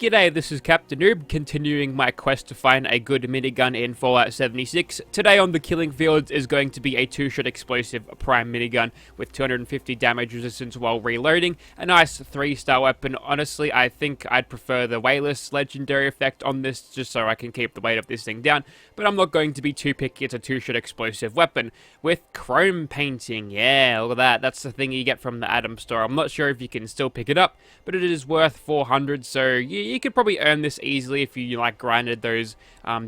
G'day, this is Captainoob, continuing my quest to find a good minigun in Fallout 76. Today on the killing fields is going to be a 2-shot explosive prime minigun with 250 damage resistance while reloading. A nice 3-star weapon. Honestly, I think I'd prefer the weightless legendary effect on this just so I can keep the weight of this thing down. But I'm not going to be too picky. It's a 2-shot explosive weapon with chrome painting. Yeah, look at that. That's the thing you get from the Atom store. I'm not sure if you can still pick it up, but it is worth 400, so you could probably earn this easily if you like grinded those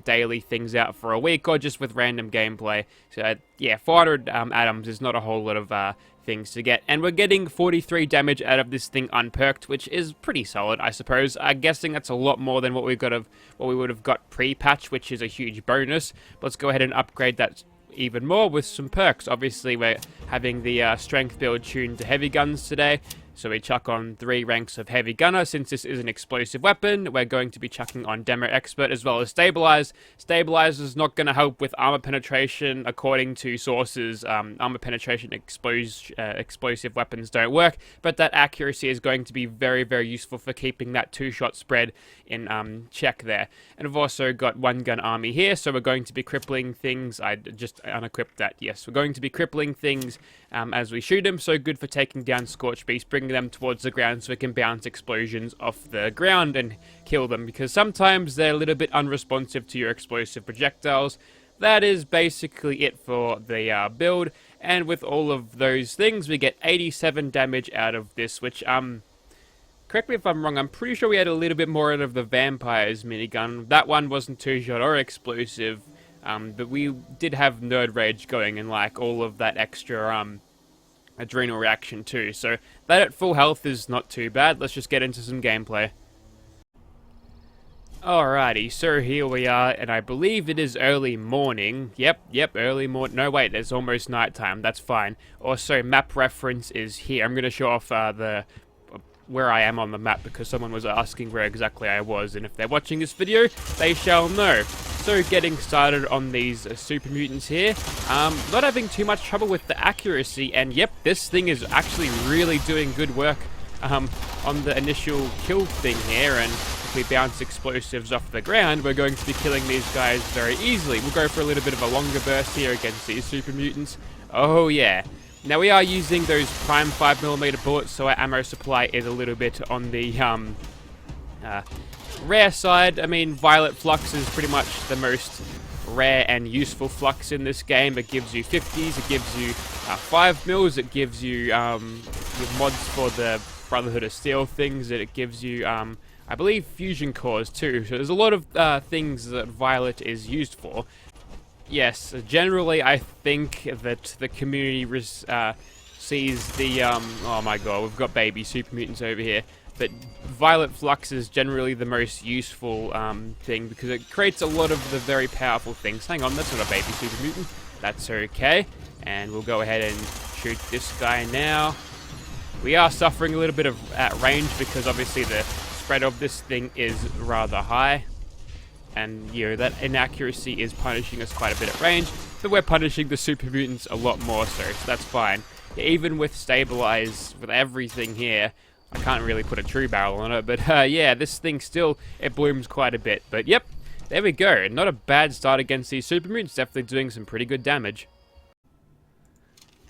daily things out for a week or just with random gameplay. So yeah, 400 atoms is not a whole lot of things to get, and we're getting 43 damage out of this thing unperked, which is pretty solid, I suppose. I'm guessing that's a lot more than what we would have got pre-patch, which is a huge bonus. But let's go ahead and upgrade that even more with some perks. Obviously, we're having the strength build tuned to heavy guns today. So we chuck on 3 ranks of Heavy Gunner. Since this is an explosive weapon, we're going to be chucking on Demo Expert as well as Stabilize. Stabilize is not going to help with armor penetration. According to sources, armor penetration explosive weapons don't work, but that accuracy is going to be very, very useful for keeping that 2-shot spread in check there. And we've also got 1-gun army here, so we're going to be crippling things. I just unequipped that. Yes, we're going to be crippling things as we shoot them, so good for taking down Scorch Beast, bringing them towards the ground so we can bounce explosions off the ground and kill them, because sometimes they're a little bit unresponsive to your explosive projectiles. That is basically it for the build, and with all of those things we get 87 damage out of this, which correct me if I'm wrong, I'm pretty sure we had a little bit more out of the Vampires minigun. That one wasn't 2-shot or explosive, but we did have Nerd Rage going and like all of that extra adrenal reaction too, so that at full health is not too bad. Let's just get into some gameplay. Alrighty, so here we are, and I believe it is early morning. Yep, early morning. No, wait, it's almost nighttime. That's fine. Also, map reference is here. I'm going to show off where I am on the map because someone was asking where exactly I was, and if they're watching this video, they shall know. So getting started on these super mutants here, not having too much trouble with the accuracy, and yep, this thing is actually really doing good work on the initial kill thing here, and if we bounce explosives off the ground, we're going to be killing these guys very easily. We'll go for a little bit of a longer burst here against these super mutants. Oh yeah. Now we are using those prime 5mm bullets, so our ammo supply is a little bit on the rare side. I mean, Violet Flux is pretty much the most rare and useful flux in this game. It gives you 50s, it gives you 5mm, it gives you mods for the Brotherhood of Steel things, it gives you, I believe, fusion cores too. So there's a lot of things that Violet is used for. Yes, generally I think that the community sees the, oh my god, we've got baby super mutants over here, but Violet Flux is generally the most useful thing because it creates a lot of the very powerful things. Hang on, that's not a baby super mutant. That's okay, and we'll go ahead and shoot this guy now. We are suffering a little bit of at range because obviously the spread of this thing is rather high. And, you know, that inaccuracy is punishing us quite a bit at range, but we're punishing the super mutants a lot more so that's fine. Even with Stabilize, with everything here, I can't really put a true barrel on it, but yeah, this thing still, it blooms quite a bit. But yep, there we go. Not a bad start against these super mutants, definitely doing some pretty good damage.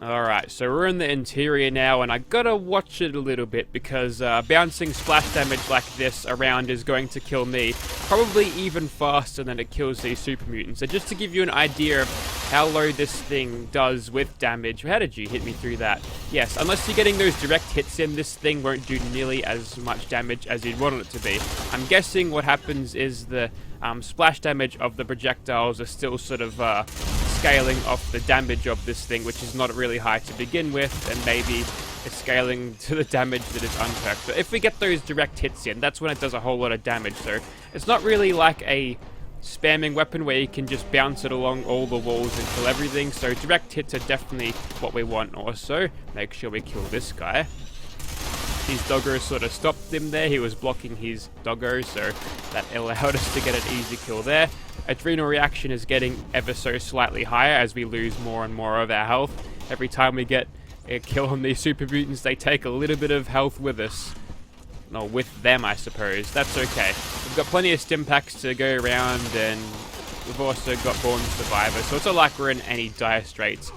Alright, so we're in the interior now, and I gotta watch it a little bit because bouncing splash damage like this around is going to kill me probably even faster than it kills these super mutants. So just to give you an idea of how low this thing does with damage, how did you hit me through that? Yes, unless you're getting those direct hits in, this thing won't do nearly as much damage as you'd want it to be. I'm guessing what happens is the splash damage of the projectiles are still sort of scaling off the damage of this thing, which is not really high to begin with, and maybe it's scaling to the damage that is unperked. But if we get those direct hits in, that's when it does a whole lot of damage. So it's not really like a spamming weapon where you can just bounce it along all the walls and kill everything. So direct hits are definitely what we want. Also, make sure we kill this guy. His doggo sort of stopped him there. He was blocking his doggo, so that allowed us to get an easy kill there. Adrenal reaction is getting ever so slightly higher as we lose more and more of our health. Every time we get a kill on these super mutants, they take a little bit of health with us. No, with them, I suppose. That's okay. We've got plenty of stim packs to go around, and we've also got Born Survivor, so it's not like we're in any dire straits.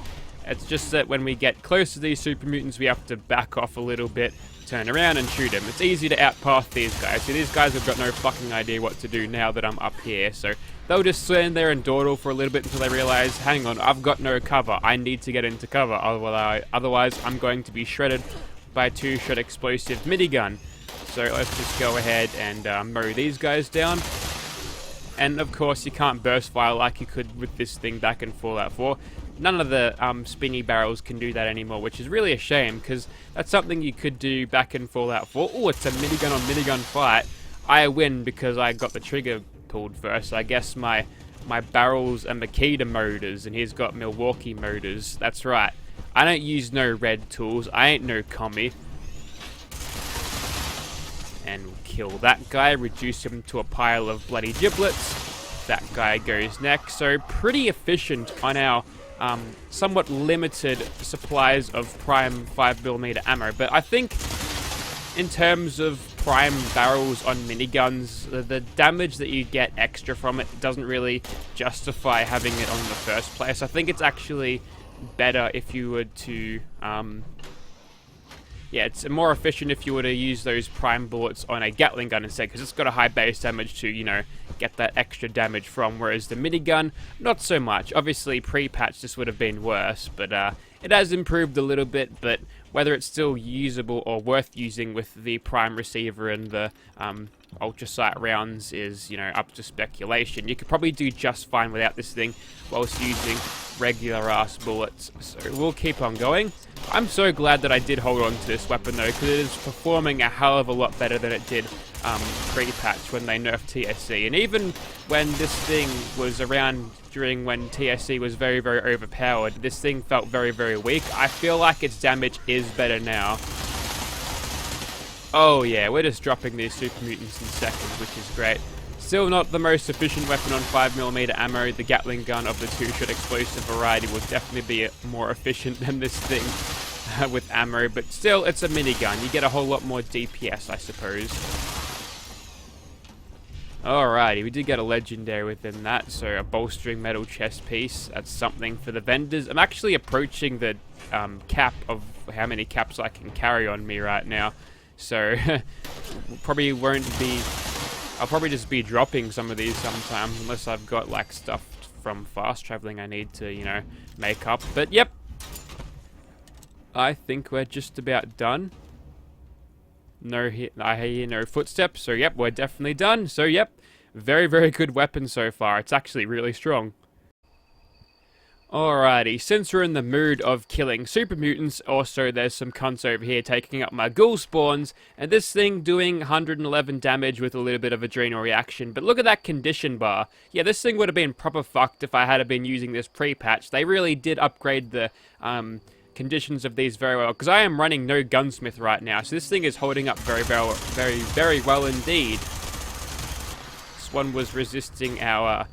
It's just that when we get close to these super mutants, we have to back off a little bit, turn around and shoot them. It's easy to outpath these guys. So these guys have got no fucking idea what to do now that I'm up here, so they'll just stand there and dawdle for a little bit until they realize, hang on, I've got no cover. I need to get into cover, otherwise I'm going to be shredded by a 2-shot explosive minigun. So let's just go ahead and mow these guys down. And of course you can't burst fire like you could with this thing back in Fallout 4. None of the spinny barrels can do that anymore, which is really a shame, because that's something you could do back in Fallout 4. Oh, it's a minigun on minigun fight. I win because I got the trigger pulled first. I guess my barrels are Makita motors, and he's got Milwaukee motors. That's right. I don't use no red tools. I ain't no commie. And we'll kill that guy, reduce him to a pile of bloody giblets. That guy goes next. So pretty efficient on our somewhat limited supplies of prime 5mm ammo. But I think in terms of prime barrels on miniguns, the damage that you get extra from it doesn't really justify having it on in the first place. I think it's actually better if you were to it's more efficient if you were to use those prime bullets on a Gatling gun instead, because it's got a high base damage to, you know, get that extra damage from, whereas the minigun, not so much. Obviously, pre-patch this would have been worse, but it has improved a little bit, but whether it's still usable or worth using with the prime receiver and the ultra sight rounds is, you know, up to speculation. You could probably do just fine without this thing whilst using regular ass bullets, so we'll keep on going. I'm so glad that I did hold on to this weapon though, because it is performing a hell of a lot better than it did pre-patch when they nerfed TSC. And even when this thing was around during when TSC was very, very overpowered, this thing felt very, very weak. I feel like its damage is better now. Oh yeah, we're just dropping these super mutants in seconds, which is great. Still not the most efficient weapon on 5mm ammo. The Gatling gun of the 2-shot explosive variety will definitely be more efficient than this thing with ammo, but still, it's a minigun. You get a whole lot more DPS, I suppose. Alrighty, we did get a legendary within that, so a bolstering metal chest piece. That's something for the vendors. I'm actually approaching the cap of how many caps I can carry on me right now, so probably won't be... I'll probably just be dropping some of these sometimes, unless I've got, like, stuff from fast traveling I need to, you know, make up. But, yep. I think we're just about done. I hear no footsteps, so, yep, we're definitely done. So, yep, very, very good weapon so far. It's actually really strong. Alrighty, since we're in the mood of killing super mutants, also there's some cunts over here taking up my ghoul spawns, and this thing doing 111 damage with a little bit of adrenal reaction. But look at that condition bar. Yeah, this thing would have been proper fucked if I had been using this pre-patch. They really did upgrade the conditions of these very well, because I am running no gunsmith right now, so this thing is holding up very, very, very well indeed. This one was resisting our...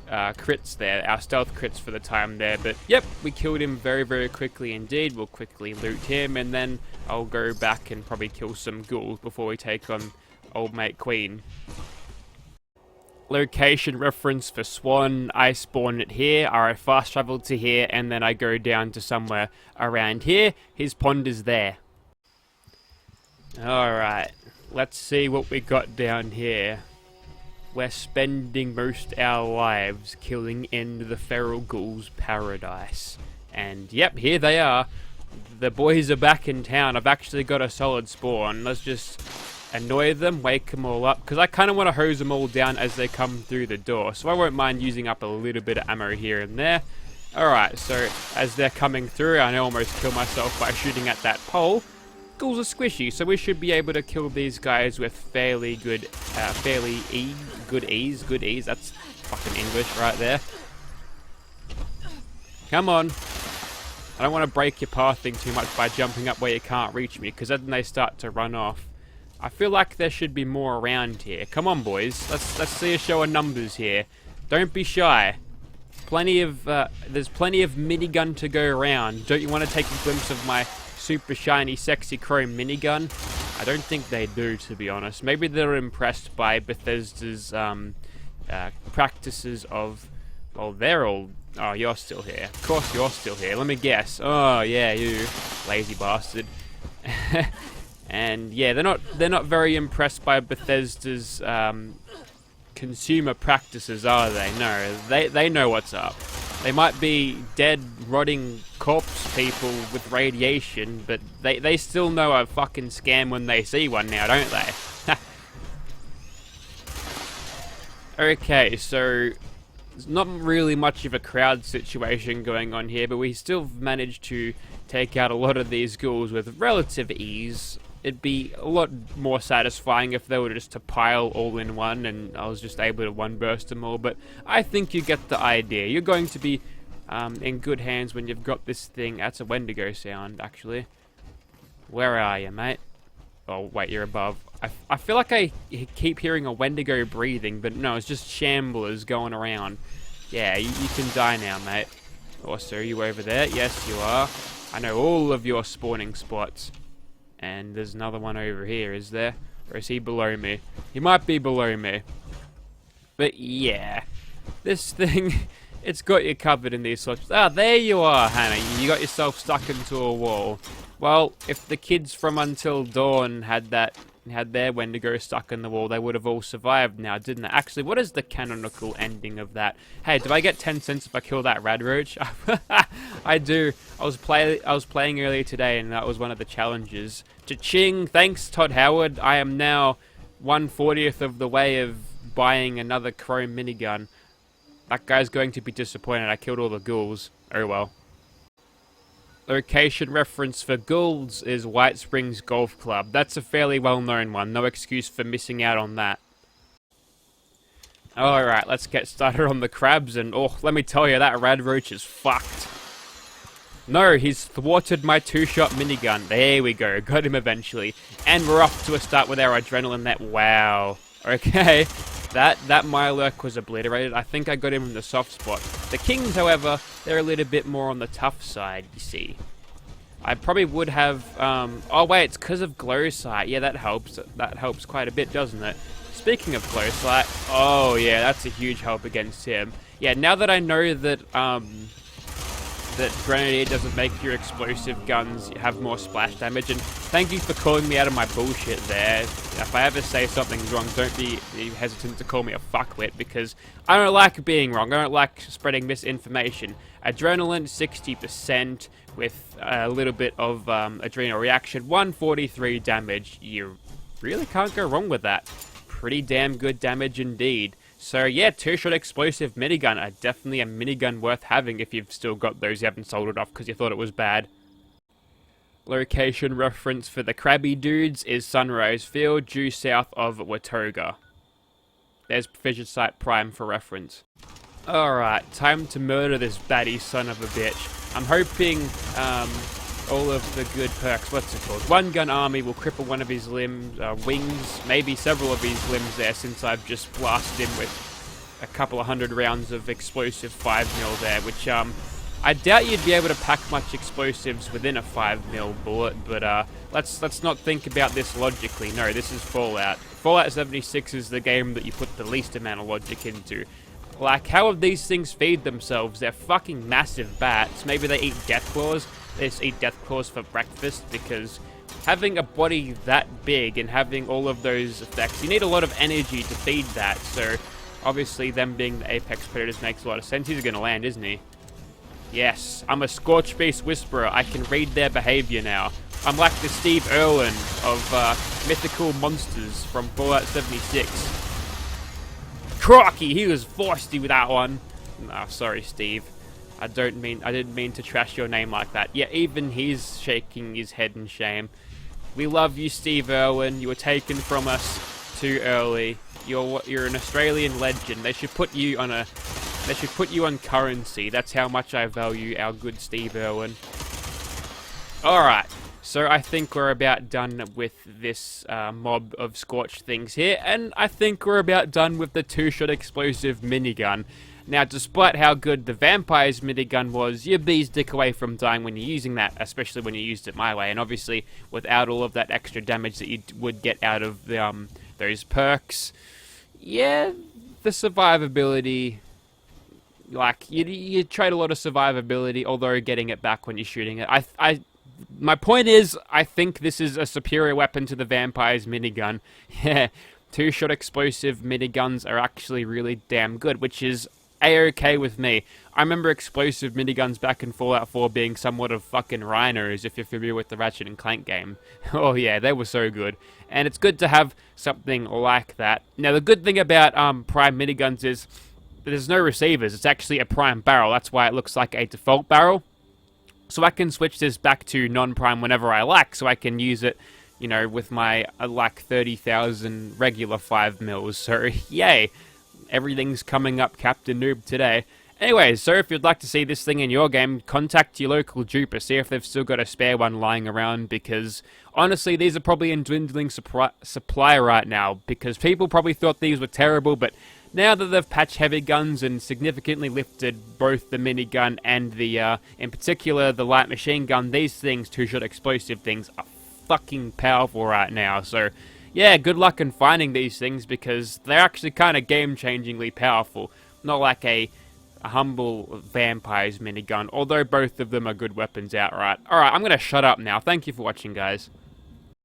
crits there, our stealth crits for the time there, but yep, we killed him very, very quickly indeed. We'll quickly loot him, and then I'll go back and probably kill some ghouls before we take on old mate Queen. Location reference for Swan, I spawn it here, or I fast travel to here, and then I go down to somewhere around here. His pond is there. Alright, let's see what we got down here. We're spending most our lives killing into the feral ghouls' paradise. And yep, here they are. The boys are back in town. I've actually got a solid spawn. Let's just annoy them, wake them all up, because I kind of want to hose them all down as they come through the door. So I won't mind using up a little bit of ammo here and there. Alright, so as they're coming through, I almost kill myself by shooting at that pole. Ghouls are squishy, so we should be able to kill these guys with fairly good, good ease. That's fucking English right there. Come on. I don't want to break your pathing too much by jumping up where you can't reach me, because then they start to run off. I feel like there should be more around here. Come on, boys. Let's see a show of numbers here. Don't be shy. There's plenty of minigun to go around. Don't you want to take a glimpse of my super shiny, sexy chrome minigun? I don't think they do, to be honest. Maybe they're impressed by Bethesda's practices of... Well, they're all... Oh, you're still here. Of course you're still here. Let me guess. Oh, yeah, you lazy bastard. And yeah, they're not very impressed by Bethesda's consumer practices, are they? No, they know what's up. They might be dead, rotting corpse people with radiation, but they still know a fucking scam when they see one now, don't they? Okay, so there's not really much of a crowd situation going on here, but we still managed to take out a lot of these ghouls with relative ease. It'd be a lot more satisfying if they were just to pile all in one and I was just able to one-burst them all, but I think you get the idea. You're going to be in good hands when you've got this thing. That's a Wendigo sound, actually. Where are you, mate? Oh, wait, you're above. I feel like I keep hearing a Wendigo breathing, but no, it's just shamblers going around. Yeah, you can die now, mate. Also, are you over there? Yes, you are. I know all of your spawning spots. And there's another one over here, is there? Or is he below me? He might be below me. But yeah, this thing, it's got you covered in these sorts. Ah, there you are, Hannah. You got yourself stuck into a wall. Well, if the kids from Until Dawn had their Wendigo stuck in the wall, they would have all survived now, didn't they? Actually, what is the canonical ending of that? Hey, do I get 10 cents if I kill that rad roach? I do. I was playing earlier today, and that was one of the challenges. Cha-ching! Thanks, Todd Howard. I am now 1/40th of the way of buying another chrome minigun. That guy's going to be disappointed. I killed all the ghouls. Oh well. Location reference for Ghouls is White Springs Golf Club. That's a fairly well-known one. No excuse for missing out on that. Alright, let's get started on the crabs, and oh, let me tell you, that rad roach is fucked. No, he's thwarted my two-shot minigun. There we go, got him eventually. And we're off to a start with our adrenaline net. Wow. Okay, that Mirelurk was obliterated. I think I got him in the soft spot. The Kings, however, they're a little bit more on the tough side, you see. I probably would have, oh wait, it's because of glow sight. Yeah, that helps. That helps quite a bit, doesn't it? Speaking of glow sight, oh yeah, that's a huge help against him. Yeah, now that I know that, that Grenadier doesn't make your explosive guns have more splash damage, and thank you for calling me out of my bullshit there. If I ever say something's wrong, don't be hesitant to call me a fuckwit, because I don't like being wrong. I don't like spreading misinformation. Adrenaline, 60%, with a little bit of adrenal reaction, 143 damage. You really can't go wrong with that. Pretty damn good damage indeed. So yeah, two-shot explosive minigun. Definitely a minigun worth having if you've still got those you haven't sold it off because you thought it was bad. Location reference for the crabby dudes is Sunrise Field, due south of Watoga. There's Fissure Site Prime for reference. Alright, time to murder this baddie son of a bitch. I'm hoping all of the good perks, what's it called? One gun army will cripple one of his limbs, wings, maybe several of his limbs there, since I've just blasted him with a couple of 100 rounds of explosive 5mm there, which I doubt you'd be able to pack much explosives within a 5mm bullet, but let's not think about this logically. No, this is Fallout. Fallout 76 is the game that you put the least amount of logic into. Like, how would these things feed themselves? They're fucking massive bats. Maybe they eat deathclaws. They just eat deathclaws for breakfast, because having a body that big and having all of those effects, you need a lot of energy to feed that, so obviously them being the apex predators makes a lot of sense. He's gonna land, isn't he? Yes, I'm a Scorch Beast Whisperer. I can read their behavior now. I'm like the Steve Irwin of Mythical Monsters from Fallout 76. Crocky, he was feisty with that one. Oh, sorry, Steve. I didn't mean to trash your name like that. Yeah, even he's shaking his head in shame. We love you, Steve Irwin. You were taken from us too early. You're an Australian legend. They should put you on currency. That's how much I value our good Steve Irwin. Alright, so I think we're about done with this mob of scorched things here, and I think we're about done with the two-shot explosive minigun. Now, despite how good the Vampire's minigun was, you're bee's dick away from dying when you're using that, especially when you used it my way. And obviously, without all of that extra damage that you would get out of the, those perks, yeah, the survivability, like, you trade a lot of survivability, although getting it back when you're shooting it. My point is, I think this is a superior weapon to the Vampire's minigun. Yeah, two-shot explosive miniguns are actually really damn good, which is A-okay with me. I remember explosive miniguns back in Fallout 4 being somewhat of fucking rhinos, if you're familiar with the Ratchet and Clank game. Oh yeah, they were so good. And it's good to have something like that. Now, the good thing about prime miniguns is there's no receivers. It's actually a prime barrel. That's why it looks like a default barrel. So I can switch this back to non-prime whenever I like, so I can use it, you know, with my, like, 30,000 regular 5 mils. So, yay! Everything's coming up Captainoob today. Anyways, so if you'd like to see this thing in your game, contact your local duper, see if they've still got a spare one lying around, because honestly, these are probably in dwindling supply right now, because people probably thought these were terrible, but now that they've patched heavy guns and significantly lifted both the minigun and the, in particular, the light machine gun, these things, two-shot explosive things, are fucking powerful right now. So, yeah, good luck in finding these things, because they're actually kind of game-changingly powerful. Not like a humble Vampire's minigun, although both of them are good weapons outright. Alright, I'm going to shut up now. Thank you for watching, guys.